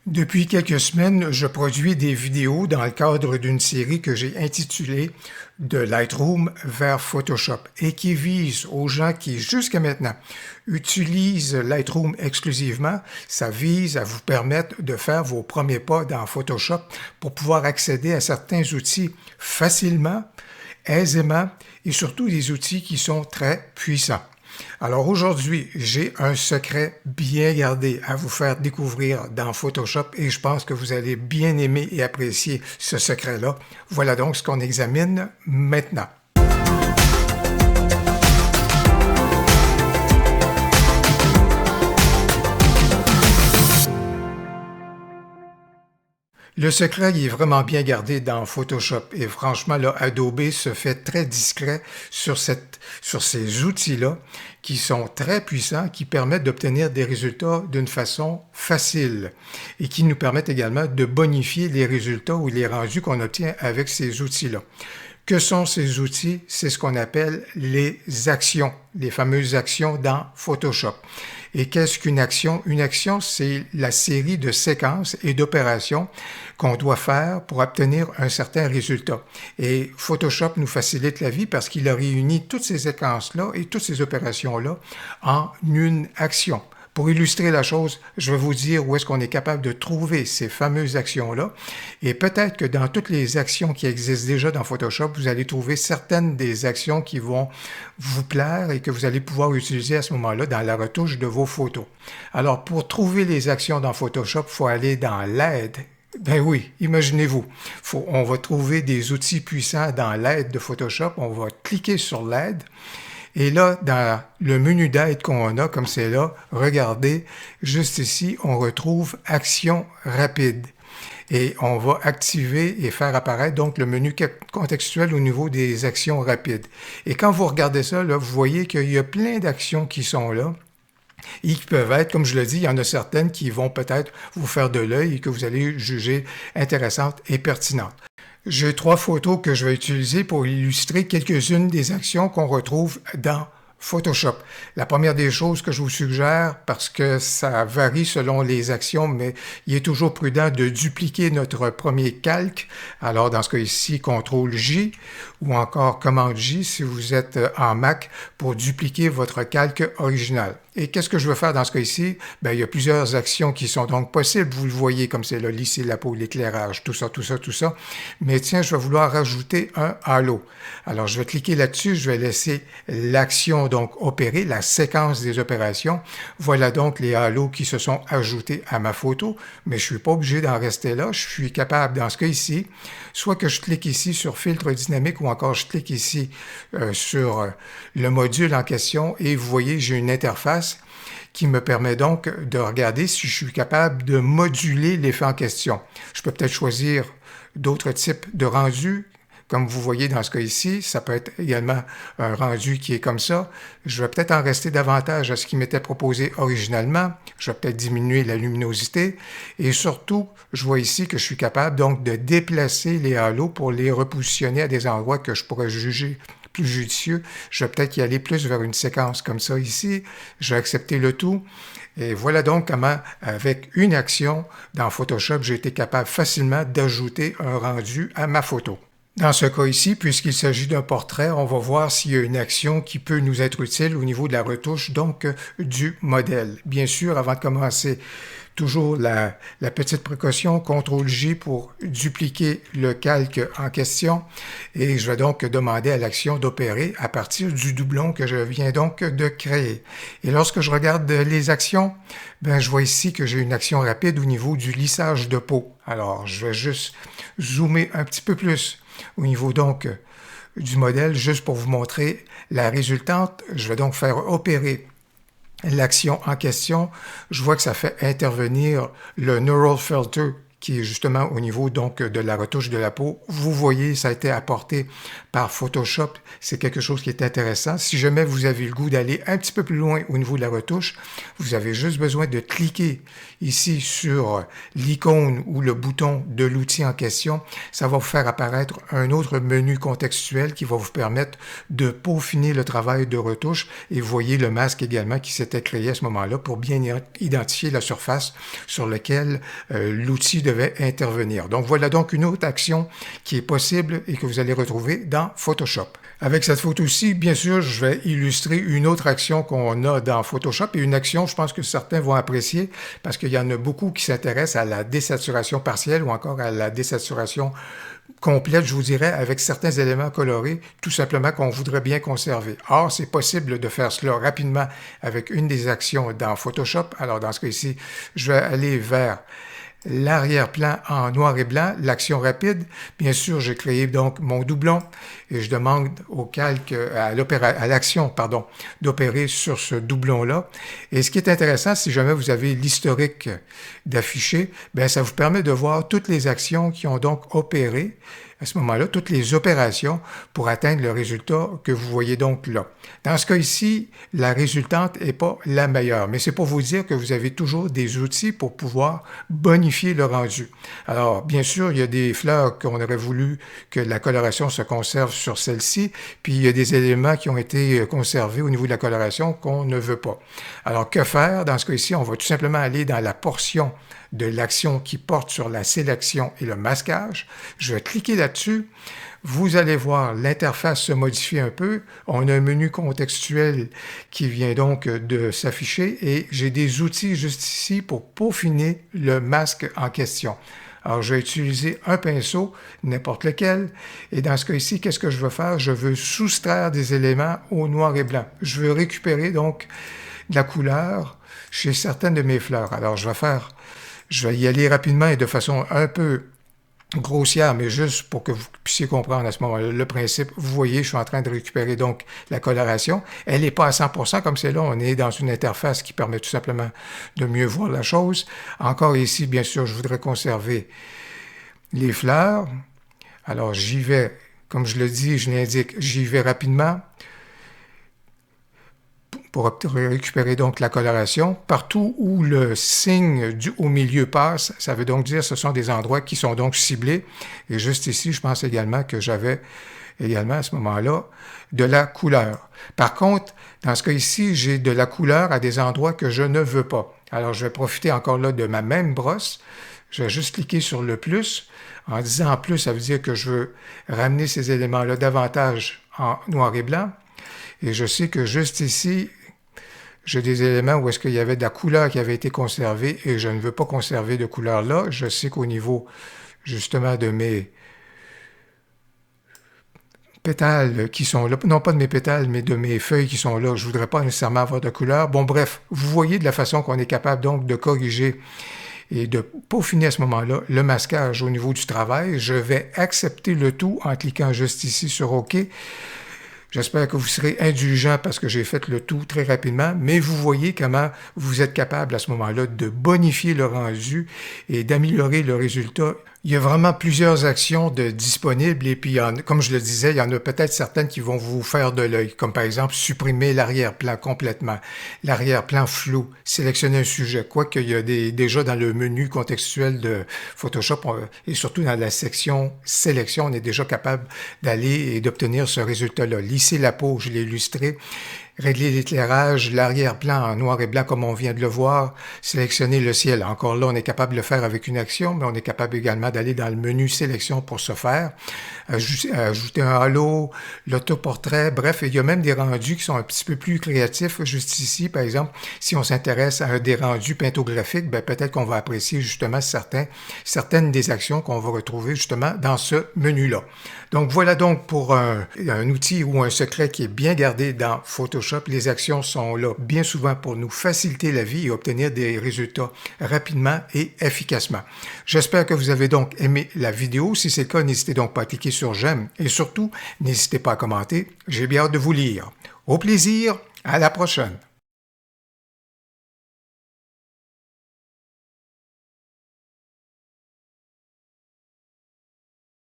Depuis quelques semaines, je produis des vidéos dans le cadre d'une série que j'ai intitulée De Lightroom vers Photoshop et qui vise aux gens qui, jusqu'à maintenant, utilisent Lightroom exclusivement. Ça vise à vous permettre de faire vos premiers pas dans Photoshop pour pouvoir accéder à certains outils facilement, aisément et surtout des outils qui sont très puissants. Alors aujourd'hui, j'ai un secret bien gardé à vous faire découvrir dans Photoshop et je pense que vous allez bien aimer et apprécier ce secret-là. Voilà donc ce qu'on examine maintenant. Le secret il est vraiment bien gardé dans Photoshop et franchement, là, Adobe se fait très discret sur ces outils-là qui sont très puissants, qui permettent d'obtenir des résultats d'une façon facile et qui nous permettent également de bonifier les résultats ou les rendus qu'on obtient avec ces outils-là. Que sont ces outils? C'est ce qu'on appelle les actions, les fameuses actions dans Photoshop. Et qu'est-ce qu'une action? Une action, c'est la série de séquences et d'opérations qu'on doit faire pour obtenir un certain résultat. Et Photoshop nous facilite la vie parce qu'il a réuni toutes ces séquences-là et toutes ces opérations-là en une action. Pour illustrer la chose, je vais vous dire où est-ce qu'on est capable de trouver ces fameuses actions-là. Et peut-être que dans toutes les actions qui existent déjà dans Photoshop, vous allez trouver certaines des actions qui vont vous plaire et que vous allez pouvoir utiliser à ce moment-là dans la retouche de vos photos. Alors, pour trouver les actions dans Photoshop, il faut aller dans l'aide. Ben oui, imaginez-vous, on va trouver des outils puissants dans l'aide de Photoshop. On va cliquer sur l'aide. Et là, dans le menu d'aide qu'on a, comme c'est là, regardez, juste ici, on retrouve Action rapide. Et on va activer et faire apparaître donc le menu contextuel au niveau des actions rapides. Et quand vous regardez ça, là, vous voyez qu'il y a plein d'actions qui sont là. Et qui peuvent être, comme je le dis, il y en a certaines qui vont peut-être vous faire de l'œil et que vous allez juger intéressantes et pertinentes. J'ai 3 photos que je vais utiliser pour illustrer quelques-unes des actions qu'on retrouve dans Photoshop. La première des choses que je vous suggère, parce que ça varie selon les actions, mais il est toujours prudent de dupliquer notre premier calque. Alors, dans ce cas ici, CTRL-J ou encore Commande-J si vous êtes en Mac pour dupliquer votre calque original. Et qu'est-ce que je veux faire dans ce cas ici? Bien, il y a plusieurs actions qui sont donc possibles. Vous le voyez comme c'est là, lisser la peau, l'éclairage, tout ça, tout ça, tout ça. Mais tiens, je vais vouloir rajouter un halo. Alors, je vais cliquer là-dessus, je vais laisser l'action donc opérer, la séquence des opérations. Voilà donc les halos qui se sont ajoutés à ma photo, mais je ne suis pas obligé d'en rester là. Je suis capable, dans ce cas ici, soit que je clique ici sur filtre dynamique ou encore je clique ici sur le module en question et vous voyez, j'ai une interface qui me permet donc de regarder si je suis capable de moduler l'effet en question. Je peux peut-être choisir d'autres types de rendus. Comme vous voyez dans ce cas ici, ça peut être également un rendu qui est comme ça. Je vais peut-être en rester davantage à ce qui m'était proposé originalement. Je vais peut-être diminuer la luminosité. Et surtout, je vois ici que je suis capable donc de déplacer les halos pour les repositionner à des endroits que je pourrais juger plus judicieux. Je vais peut-être y aller plus vers une séquence comme ça ici. Je vais accepter le tout. Et voilà donc comment, avec une action dans Photoshop, j'ai été capable facilement d'ajouter un rendu à ma photo. Dans ce cas ici, puisqu'il s'agit d'un portrait, on va voir s'il y a une action qui peut nous être utile au niveau de la retouche, donc du modèle. Bien sûr, avant de commencer, toujours la petite précaution, CTRL-J pour dupliquer le calque en question. Et je vais donc demander à l'action d'opérer à partir du doublon que je viens donc de créer. Et lorsque je regarde les actions, ben, je vois ici que j'ai une action rapide au niveau du lissage de peau. Alors, je vais juste zoomer un petit peu plus au niveau donc du modèle, juste pour vous montrer la résultante. Je vais donc faire opérer l'action en question. Je vois que ça fait intervenir le Neural Filter qui est justement au niveau donc de la retouche de la peau. Vous voyez, ça a été apporté par Photoshop. C'est quelque chose qui est intéressant. Si jamais vous avez le goût d'aller un petit peu plus loin au niveau de la retouche, vous avez juste besoin de cliquer ici sur l'icône ou le bouton de l'outil en question. Ça va vous faire apparaître un autre menu contextuel qui va vous permettre de peaufiner le travail de retouche. Et vous voyez le masque également qui s'était créé à ce moment-là pour bien identifier la surface sur laquelle l'outil devait intervenir. Donc voilà donc une autre action qui est possible et que vous allez retrouver dans Photoshop. Avec cette photo-ci, bien sûr, je vais illustrer une autre action qu'on a dans Photoshop et une action, je pense que certains vont apprécier parce qu'il y en a beaucoup qui s'intéressent à la désaturation partielle ou encore à la désaturation complète, je vous dirais, avec certains éléments colorés, tout simplement qu'on voudrait bien conserver. Or, c'est possible de faire cela rapidement avec une des actions dans Photoshop. Alors, dans ce cas-ci, je vais aller vers l'arrière-plan en noir et blanc, l'action rapide. Bien sûr, j'ai créé donc mon doublon et je demande au calque, à l'action, pardon, d'opérer sur ce doublon-là. Et ce qui est intéressant, si jamais vous avez l'historique d'afficher, bien, ça vous permet de voir toutes les actions qui ont donc opéré à ce moment-là, toutes les opérations pour atteindre le résultat que vous voyez donc là. Dans ce cas ici, la résultante n'est pas la meilleure, mais c'est pour vous dire que vous avez toujours des outils pour pouvoir bonifier le rendu. Alors, bien sûr, il y a des fleurs qu'on aurait voulu que la coloration se conserve sur celle-ci, puis il y a des éléments qui ont été conservés au niveau de la coloration qu'on ne veut pas. Alors, que faire? Dans ce cas ici, on va tout simplement aller dans la portion de l'action qui porte sur la sélection et le masquage. Je vais cliquer là-dessus. Vous allez voir l'interface se modifier un peu. On a un menu contextuel qui vient donc de s'afficher et j'ai des outils juste ici pour peaufiner le masque en question. Alors, je vais utiliser un pinceau, n'importe lequel, et dans ce cas ici, qu'est-ce que je veux faire? Je veux soustraire des éléments au noir et blanc. Je veux récupérer donc de la couleur chez certaines de mes fleurs. Alors, je vais y aller rapidement et de façon un peu grossière, mais juste pour que vous puissiez comprendre à ce moment-là le principe. Vous voyez, je suis en train de récupérer donc la coloration. Elle n'est pas à 100% comme c'est là. On est dans une interface qui permet tout simplement de mieux voir la chose. Encore ici, bien sûr, je voudrais conserver les fleurs. Alors, j'y vais, comme je le dis, je l'indique, j'y vais rapidement pour récupérer donc la coloration. Partout où le signe au milieu passe, ça veut donc dire que ce sont des endroits qui sont donc ciblés. Et juste ici, je pense également que j'avais également à ce moment-là de la couleur. Par contre, dans ce cas ici, j'ai de la couleur à des endroits que je ne veux pas. Alors, je vais profiter encore là de ma même brosse. Je vais juste cliquer sur le plus. En disant plus, ça veut dire que je veux ramener ces éléments-là davantage en noir et blanc. Et je sais que juste ici, j'ai des éléments où est-ce qu'il y avait de la couleur qui avait été conservée et je ne veux pas conserver de couleur là. Je sais qu'au niveau justement de mes pétales qui sont là, non pas de mes pétales, mais de mes feuilles qui sont là, je ne voudrais pas nécessairement avoir de couleur. Bon, bref, vous voyez de la façon qu'on est capable donc de corriger et de peaufiner à ce moment-là le masquage au niveau du travail. Je vais accepter le tout en cliquant juste ici sur OK. J'espère que vous serez indulgents parce que j'ai fait le tout très rapidement, mais vous voyez comment vous êtes capable à ce moment-là de bonifier le rendu et d'améliorer le résultat. Il y a vraiment plusieurs actions disponibles et puis, comme je le disais, il y en a peut-être certaines qui vont vous faire de l'œil, comme par exemple supprimer l'arrière-plan complètement, l'arrière-plan flou, sélectionner un sujet, quoique il y a déjà dans le menu contextuel de Photoshop et surtout dans la section sélection, on est déjà capable d'aller et d'obtenir ce résultat-là. Lisser la peau, je l'ai illustré. Régler l'éclairage, l'arrière-plan en noir et blanc comme on vient de le voir, sélectionner le ciel. Encore là, on est capable de le faire avec une action, mais on est capable également d'aller dans le menu sélection pour ce faire. Ajouter un halo, l'autoportrait, bref, il y a même des rendus qui sont un petit peu plus créatifs. Juste ici, par exemple, si on s'intéresse à des rendus pintographiques, ben peut-être qu'on va apprécier justement certaines des actions qu'on va retrouver justement dans ce menu-là. Donc voilà donc pour un outil ou un secret qui est bien gardé dans Photoshop. Les actions sont là bien souvent pour nous faciliter la vie et obtenir des résultats rapidement et efficacement. J'espère que vous avez donc aimé la vidéo. Si c'est le cas, n'hésitez donc pas à cliquer sur j'aime et surtout, n'hésitez pas à commenter. J'ai bien hâte de vous lire. Au plaisir, à la prochaine.